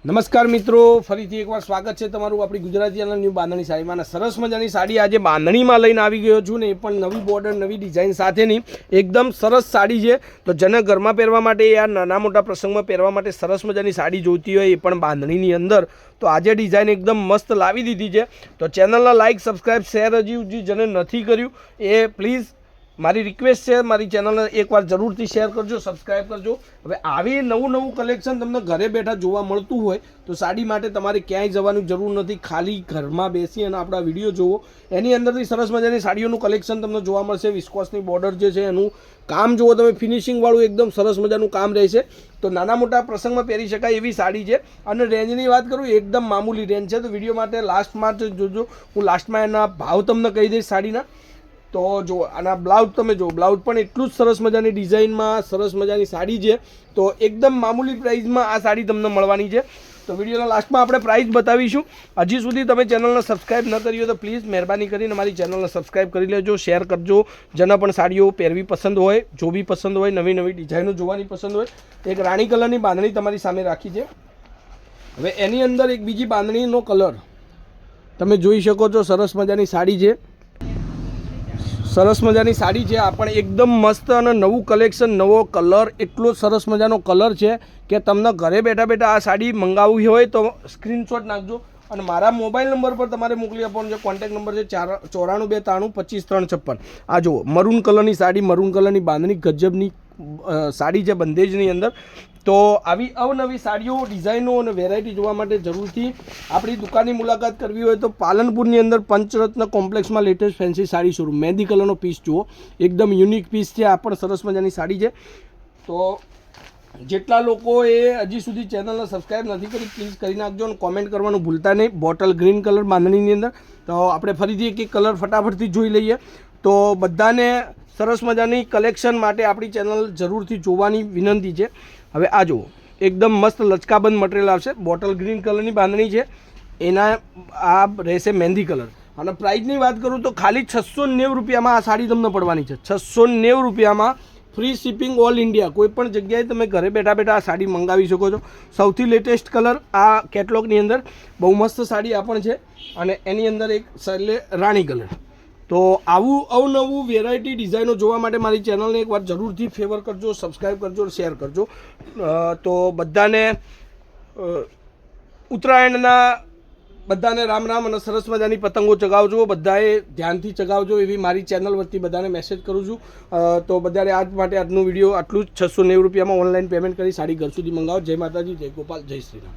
નમસ્કાર મિત્રો, ફરીથી એકવાર સ્વાગત છે તમારું આપણી ગુજરાતી ચેનલ ન્યૂ બાંધણી સાડીમાં. સરસ મજાની સાડી આજે બાંધણીમાં લઈને આવી ગયો છું ને એ પણ નવી બોર્ડર નવી ડિઝાઇન સાથેની એકદમ સરસ સાડી છે. તો જેને ઘરમાં પહેરવા માટે યા નાના મોટા પ્રસંગમાં પહેરવા માટે સરસ મજાની સાડી જોઈતી હોય એ પણ બાંધણીની અંદર તો આજે ડિઝાઇન એકદમ મસ્ત લાવી દીધી છે. તો ચેનલના લાઇક સબસ્ક્રાઈબ શેર હજી જેને નથી કર્યું એ પ્લીઝ મારી રિક્વેસ્ટ છે, મારી ચેનલને એકવાર જરૂરથી શેર કરજો, સબસ્ક્રાઈબ કરજો. હવે આવી નવું કલેક્શન તમને ઘરે બેઠા જોવા મળતું હોય તો સાડી માટે તમારે ક્યાંય જવાની જરૂર નથી, ખાલી ઘરમાં બેસી અને આપણા વિડીયો જોવો. એની અંદરથી સરસ મજાની સાડીઓનું કલેક્શન તમને જોવા મળશે. વિસ્કોસની બોર્ડર જે છે એનું કામ જુઓ તમે, ફિનિશિંગવાળું એકદમ સરસ મજાનું કામ રહેશે. તો નાના મોટા પ્રસંગમાં પહેરી શકાય એવી સાડી છે. અને રેન્જની વાત કરું એકદમ મામૂલી રેન્જ છે. તો વિડીયો માટે લાસ્ટમાં જોજો, હું લાસ્ટમાં એના ભાવ તમને કહી દઈશ સાડીના. તો જો આના બ્લાઉઝ તમે જો, બ્લાઉઝ પણ એટલું જ સરસ મજાની ડિઝાઇનમાં સરસ મજાની સાડી છે. તો એકદમ મામૂલી પ્રાઇસમાં આ સાડી તમને મળવાની છે. તો વિડીયોના લાસ્ટમાં આપણે પ્રાઇસ બતાવીશું. હજી સુધી તમે ચેનલને સબસ્ક્રાઈબ ન કરી હોય તો પ્લીઝ મહેરબાની કરીને મારી ચેનલને સબસ્ક્રાઈબ કરી લેજો, શેર કરજો. જેના પણ સાડીઓ પહેરવી પસંદ હોય, જોવી પસંદ હોય, નવી ડિઝાઇનો જોવાની પસંદ હોય. એક રાણી કલરની બાંધણી તમારી સામે રાખી છે. હવે એની અંદર એક બીજી બાંધણીનો કલર તમે જોઈ શકો છો. સરસ મજાની સાડી છે, સરસ મજાની સાડી છે. આ પણ એકદમ મસ્ત અને નવું કલેક્શન, નવો કલર, એટલો સરસ મજાનો કલર છે કે તમને ઘરે બેઠા આ સાડી મંગાવવી હોય તો સ્ક્રીનશોટ નાખજો અને મારા મોબાઈલ નંબર પર તમારે મોકલી આપવાનો છે. કોન્ટેક્ટ નંબર છે 9423935356. આ જુઓ મરૂન કલરની સાડી, મરૂન કલરની બાંધણી, ગજબની સાડી છે બંદેજની અંદર. તો આવી અવનવી સાડીઓ, ડિઝાઇનો અને વેરાયટી જોવા માટે જરૂરથી આપણી દુકાનની મુલાકાત કરવી હોય તો પાલનપુરની અંદર પંચરત્ન કોમ્પ્લેક્સમાં લેટેસ્ટ ફેન્સી સાડી શોરૂમ. મહેંદી કલરનો પીસ જુઓ, એકદમ યુનિક પીસ છે. આ પણ સરસ મજાની સાડી છે. તો જેટલા લોકોએ હજી સુધી ચેનલને સબસ્ક્રાઈબ નથી કરી પ્લીઝ કરી નાખજો અને કોમેન્ટ કરવાનું ભૂલતા નહીં. બોટલ ગ્રીન કલર બાંધણીની અંદર. તો આપણે ફરીથી એક કલર ફટાફટથી જોઈ લઈએ. તો બધાને સરસ મજાની કલેક્શન માટે આપણી ચેનલ જરૂરથી જોવાની વિનંતી છે. હવે આ જુઓ એકદમ મસ્ત લચકાબંધ મટીરિયલ આવશે. બોટલ ગ્રીન કલરની બાંધણી છે, એના આ રહેશે મહેંદી કલર. અને પ્રાઇસની વાત કરું તો ખાલી 690 રૂપિયામાં આ સાડી તમને પડવાની છે. 690 રૂપિયામાં ફ્રી શિપિંગ ઓલ ઇન્ડિયા. કોઈ પણ જગ્યાએ તમે ઘરે બેઠા આ સાડી મંગાવી શકો છો. સૌથી લેટેસ્ટ કલર આ કેટલોગની અંદર બહુ મસ્ત સાડી આ પણ છે. અને એની અંદર એક રાણી કલર. તો આવું અવનવું વેરાયટી ડિઝાઇનો જોવા માટે મારી ચેનલને એકવાર જરૂરથી ફેવર કરજો, સબસ્ક્રાઈબ કરજો, શેર કરજો. તો બધાને ઉત્તરાયણના બધાને રામ રામ અને સરસ મજાની પતંગો ચગાવજો. બધાએ ધ્યાનથી ચગાવજો એવી મારી ચેનલ વતી બધાને મેસેજ કરું છું. તો બધાને આજ માટે આજનો વિડીયો આટલું જ. 690 રૂપિયામાં ઓનલાઈન પેમેન્ટ કરી સાડી ઘર સુધી મંગાવો. જય માતાજી, જય ગોપાલ, જય શ્રીરામ.